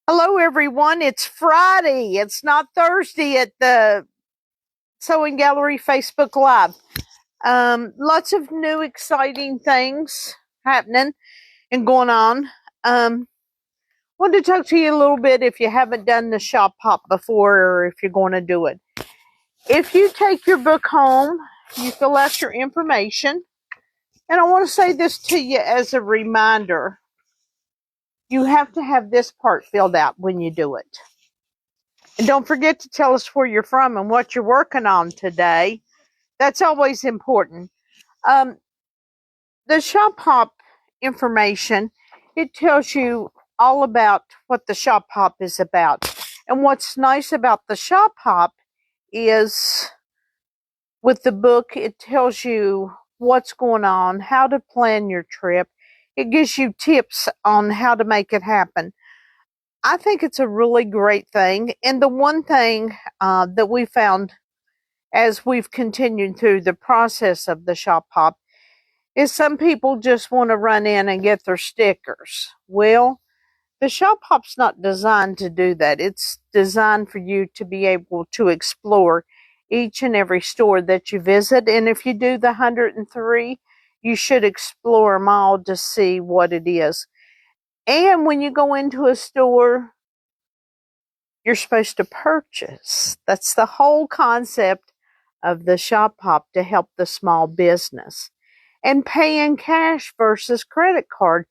Hello, everyone. It's Friday. It's not Thursday at the Sewing Gallery Facebook Live. Lots of new exciting things happening and going on. Wanted to talk to you a little bit if you haven't done the shop hop before or if you're going to do it. If you take your book home, you fill out your information. And I want to say this to you as a reminder. You have to have this part filled out when you do it. And don't forget to tell us where you're from and what you're working on today. That's always important. Um, the shop hop information, it tells you all about what the shop hop is about. And what's nice about the shop hop is with the book, it tells you what's going on, how to plan your trip. It gives you tips on how to make it happen. I think it's a really great thing. And the one thing that we found as we've continued through the process of the shop hop is some people just want to run in and get their stickers. Well, the shop hop's not designed to do that. It's designed for you to be able to explore each and every store that you visit. And if you do the 103, you should explore them all to see what it is. And when you go into a store, you're supposed to purchase. That's the whole concept of the shop hop, to help the small business. And pay in cash versus credit card.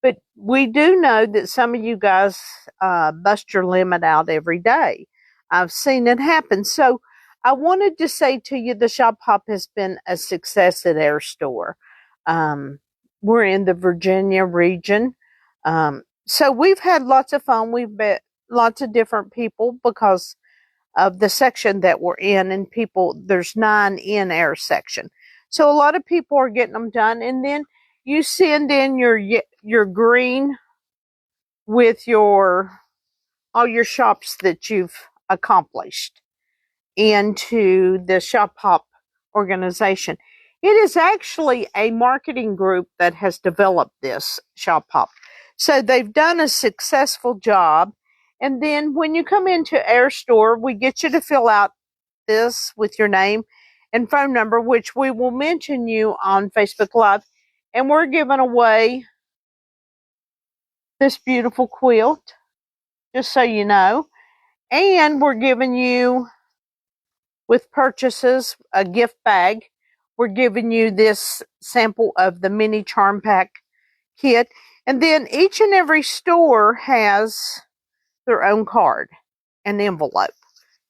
But we do know that some of you guys bust your limit out every day. I've seen it happen. So I wanted to say to you, the shop hop has been a success at our store. We're in the Virginia region. So we've had lots of fun. We've met lots of different people because of the section that we're in, and there's 9 in our section. So a lot of people are getting them done, and then you send in your green with all your shops that you've accomplished into the shop hop organization. It is actually a marketing group that has developed this shop hop. So they've done a successful job. And then when you come into our store, we get you to fill out this with your name and phone number, which we will mention you on Facebook Live. And we're giving away this beautiful quilt, just so you know. And we're giving you, with purchases, a gift bag. We're giving you this sample of the mini charm pack kit. And then each and every store has their own card, an envelope.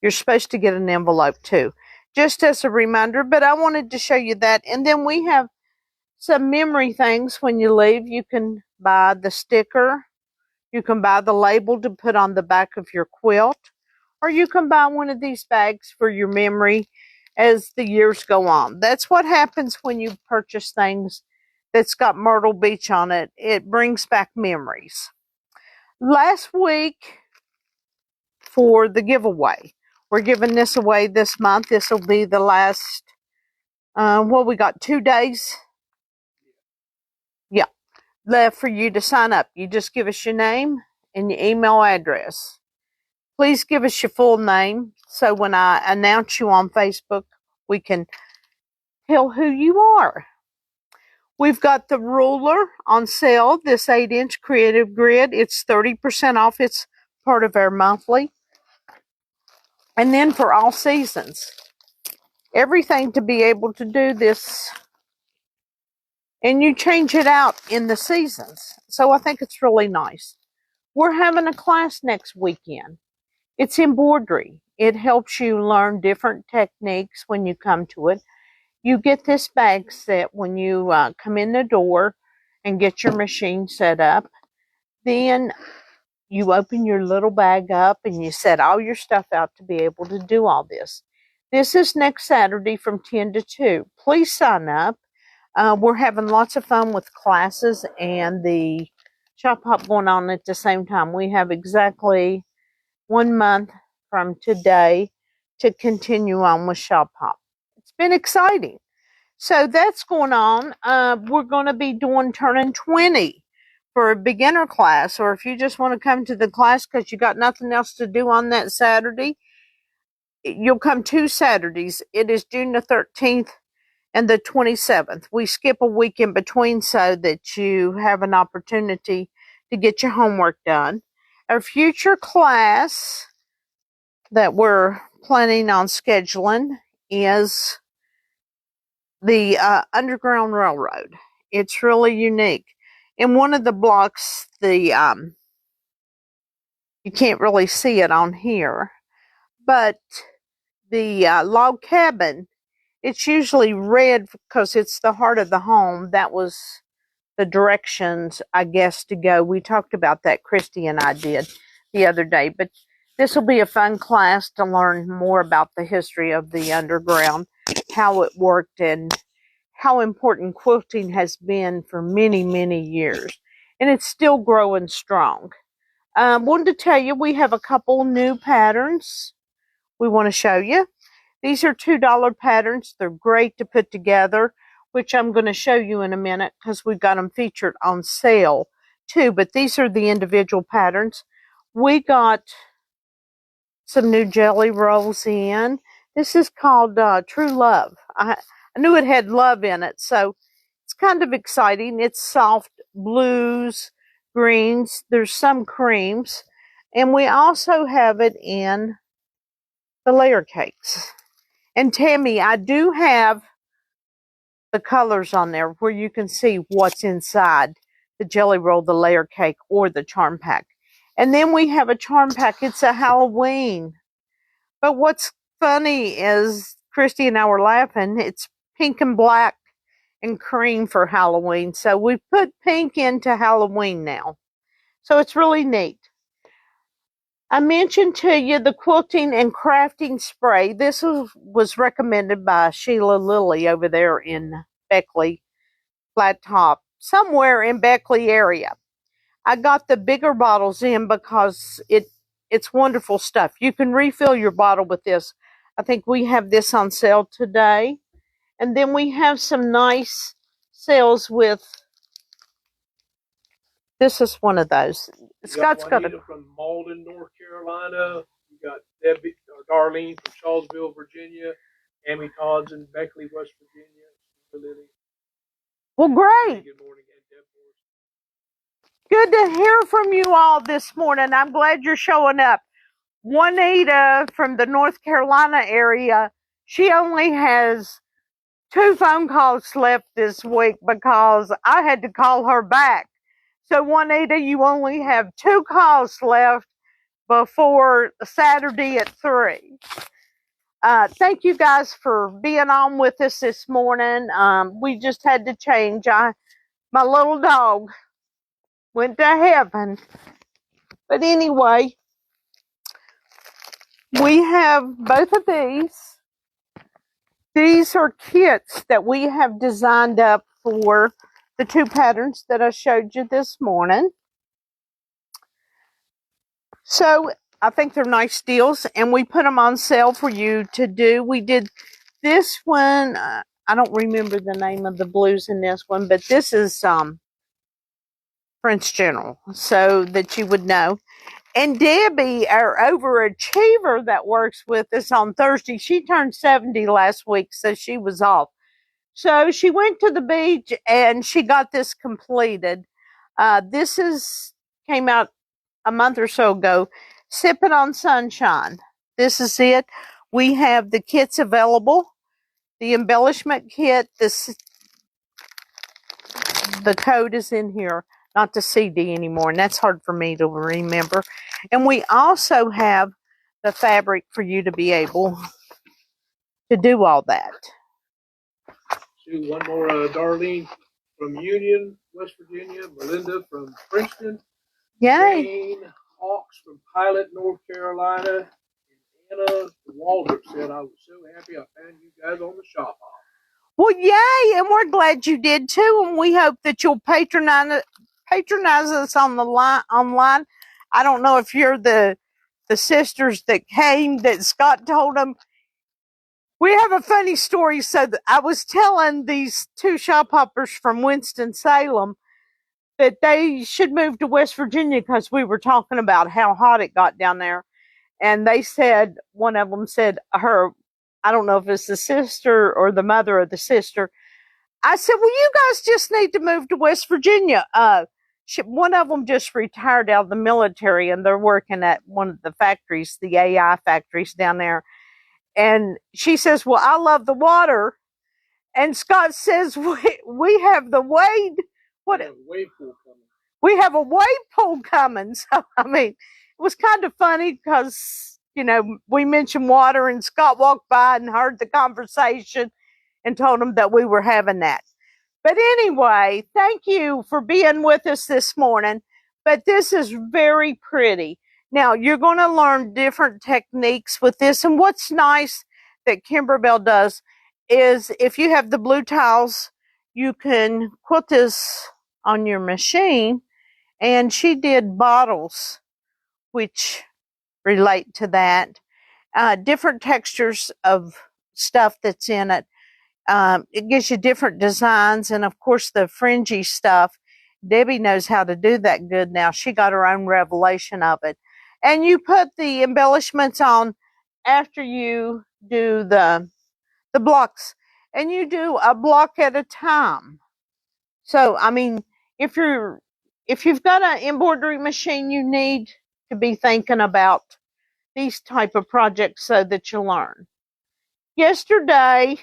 You're supposed to get an envelope too, just as a reminder. But I wanted to show you that. And then we have some memory things when you leave. You can buy the sticker. You can buy the label to put on the back of your quilt. Or you can buy one of these bags for your memory as the years go on. That's what happens when you purchase things that's got Myrtle Beach on it. It brings back memories. Last week, for the giveaway, we're giving this away this month. This will be the last, we got 2 days. Yeah, left for you to sign up. You just give us your name and your email address. Please give us your full name so when I announce you on Facebook, we can tell who you are. We've got the ruler on sale, this 8-inch creative grid. It's 30% off. It's part of our monthly. And then for all seasons, everything to be able to do this. And you change it out in the seasons. So I think it's really nice. We're having a class next weekend. It's embroidery. It helps you learn different techniques when you come to it. You get this bag set when you come in the door and get your machine set up. Then you open your little bag up and you set all your stuff out to be able to do all this. This is next Saturday from 10 to 2. Please sign up. We're having lots of fun with classes and the shop hop going on at the same time. We have exactly 1 month from today to continue on with shop hop. It's been exciting. So that's going on. We're going to be doing turning 20. for a beginner class, or if you just want to come to the class because you got nothing else to do on that Saturday, you'll come 2 Saturdays. It is June the 13th and the 27th. We skip a week in between so that you have an opportunity to get your homework done. Our future class that we're planning on scheduling is the Underground Railroad. It's really unique. In one of the blocks, you can't really see it on here, but the log cabin, it's usually red because it's the heart of the home. That was the directions, I guess, to go. We talked about that, Christy and I did the other day, but this will be a fun class to learn more about the history of the underground, how it worked, and how important quilting has been for many, many years. And it's still growing strong. Wanted to tell you we have a couple new patterns we want to show you. These are $2 patterns. They're great to put together, which I'm going to show you in a minute because we've got them featured on sale too. But these are the individual patterns. We got some new jelly rolls in. This is called True Love. I knew it had love in it, so it's kind of exciting. It's soft blues, greens. There's some creams. And we also have it in the layer cakes. And Tammy, I do have the colors on there where you can see what's inside the jelly roll, the layer cake, or the charm pack. And then we have a charm pack. It's a Halloween. But what's funny is Christy and I were laughing. It's pink and black and cream for Halloween. So we put pink into Halloween now. So it's really neat. I mentioned to you the quilting and crafting spray. This was recommended by Sheila Lilly over there in Beckley, Flat Top, somewhere in Beckley area. I got the bigger bottles in because it's wonderful stuff. You can refill your bottle with this. I think we have this on sale today. And then we have some nice sales with, this is one of those. Scott's got Juanita from Malden, North Carolina. You got Debbie or Darlene from Charlottesville, Virginia. Amy Todd's in Beckley, West Virginia. Well, great. Good morning, and Deb. Good to hear from you all this morning. I'm glad you're showing up. Juanita from the North Carolina area, she only has 2 phone calls left this week because I had to call her back. So Juanita, you only have 2 calls left before Saturday at 3. Thank you guys for being on with us this morning. We just had to change. My little dog went to heaven. But anyway, we have both of these. These are kits that we have designed up for the 2 patterns that I showed you this morning. So I think they're nice deals, and we put them on sale for you to do. We did this one. I don't remember the name of the blues in this one, but this is French General, so that you would know. And Debbie, our overachiever that works with us on Thursday, she turned 70 last week, so she was off. So she went to the beach and she got this completed. Came out a month or so ago, Sipping on Sunshine. This is it. We have the kits available. The embellishment kit, the code is in here, not the CD anymore, and that's hard for me to remember. And we also have the fabric for you to be able to do all that. One more, Darlene from Union, West Virginia. Melinda from Princeton. Yay. Jane Hawks from Pilot, North Carolina. And Anna Waldrop said, I was so happy I found you guys on the shop hall. Well, yay, and we're glad you did too, and we hope that you'll patronize us on the online. I don't know if you're the sisters that came that Scott told them. We have a funny story. So I was telling these 2 shop hoppers from Winston-Salem that they should move to West Virginia because we were talking about how hot it got down there. And they said, one of them said, I don't know if it's the sister or the mother of the sister. I said, well, you guys just need to move to West Virginia. One of them just retired out of the military, and they're working at one of the factories, the AI factories down there. And she says, well, I love the water. And Scott says, we have the wave. What? Wave pool coming. We have a wave pool coming. So, I mean, it was kind of funny because, you know, we mentioned water, and Scott walked by and heard the conversation and told him that we were having that. But anyway, thank you for being with us this morning. But this is very pretty. Now, you're going to learn different techniques with this. And what's nice that Kimberbell does is if you have the blue tiles, you can quilt this on your machine. And she did bottles, which relate to that. Different textures of stuff that's in it. It gives you different designs, and of course the fringy stuff. Debbie knows how to do that good now. She got her own revelation of it. And you put the embellishments on after you do the blocks, and you do a block at a time. So, I mean, if you've got an embroidery machine, you need to be thinking about these type of projects so that you learn. Yesterday,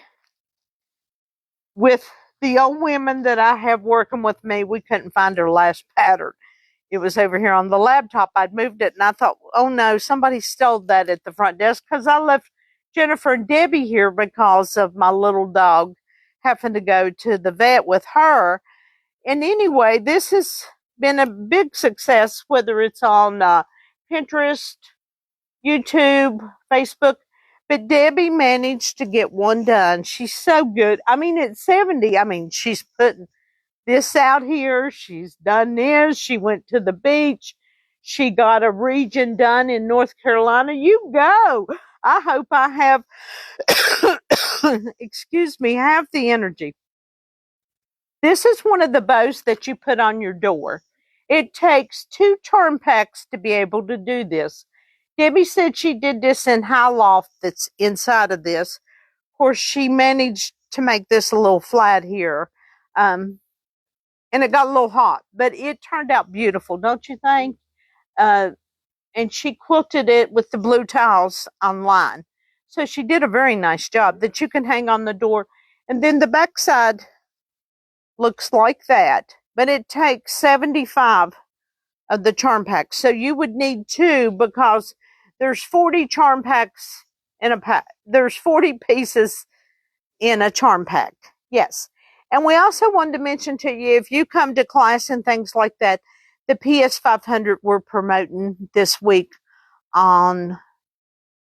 with the old women that I have working with me, we couldn't find her last pattern. It was over here on the laptop. I'd moved it, and I thought, oh no, somebody stole that at the front desk, because I left Jennifer and Debbie here because of my little dog having to go to the vet with her. And anyway, this has been a big success, whether it's on Pinterest, YouTube, Facebook. But Debbie managed to get one done. She's so good. I mean, at 70, I mean, she's putting this out here. She's done this. She went to the beach. She got a region done in North Carolina. You go. I hope I have, excuse me, have the energy. This is one of the bows that you put on your door. It takes 2 charm packs to be able to do this. Debbie said she did this in high loft that's inside of this. Of course, she managed to make this a little flat here. And it got a little hot, but it turned out beautiful, don't you think? And she quilted it with the blue tiles online. So she did a very nice job that you can hang on the door. And then the backside looks like that. But it takes 75 of the charm packs. So you would need 2 because there's 40 charm packs in a pack. There's 40 pieces in a charm pack. Yes. And we also wanted to mention to you, if you come to class and things like that, the PS500 we're promoting this week on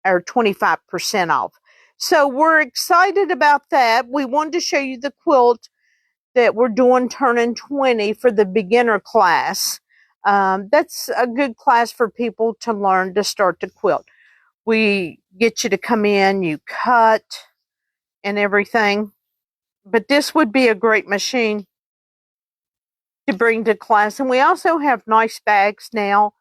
our 25% off. So we're excited about that. We wanted to show you the quilt that we're doing turning 20 for the beginner class. That's a good class for people to learn to start to quilt. We get you to come in, you cut and everything. But this would be a great machine to bring to class. And we also have nice bags now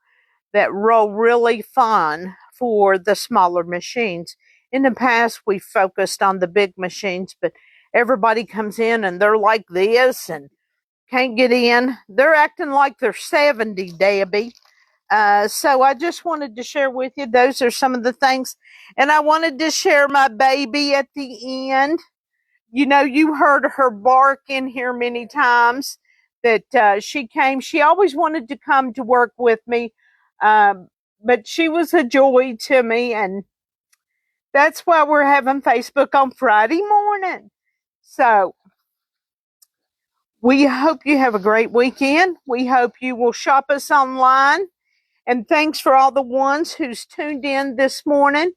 that roll really fun for the smaller machines. In the past, we focused on the big machines, but everybody comes in and they're like this and can't get in. They're acting like they're 70, Debbie. So I just wanted to share with you, those are some of the things. And I wanted to share my baby at the end. You know, you heard her bark in here many times that she came. She always wanted to come to work with me, but she was a joy to me. And that's why we're having Facebook on Friday morning. So we hope you have a great weekend. We hope you will shop us online. And thanks for all the ones who's tuned in this morning.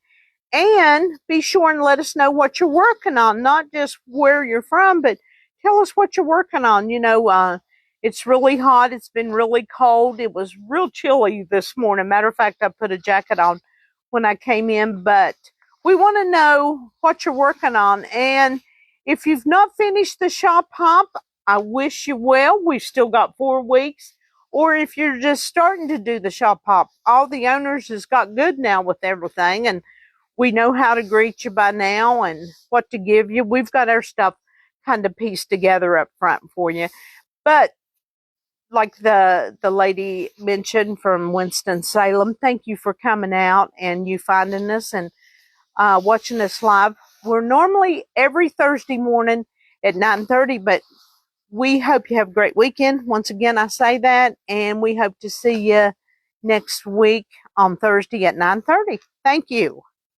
And be sure and let us know what you're working on, not just where you're from, but tell us what you're working on. You know, it's really hot. It's been really cold. It was real chilly this morning. Matter of fact, I put a jacket on when I came in, but we want to know what you're working on. And if you've not finished the shop hop, I wish you well. We've still got 4 weeks. Or if you're just starting to do the shop hop, all the owners has got good now with everything, and we know how to greet you by now and what to give you. We've got our stuff kind of pieced together up front for you. But like the lady mentioned from Winston-Salem, thank you for coming out and you finding us and watching us live. We're normally every Thursday morning at 9:30, but we hope you have a great weekend. Once again, I say that, and we hope to see you next week on Thursday at 9:30. Thank you.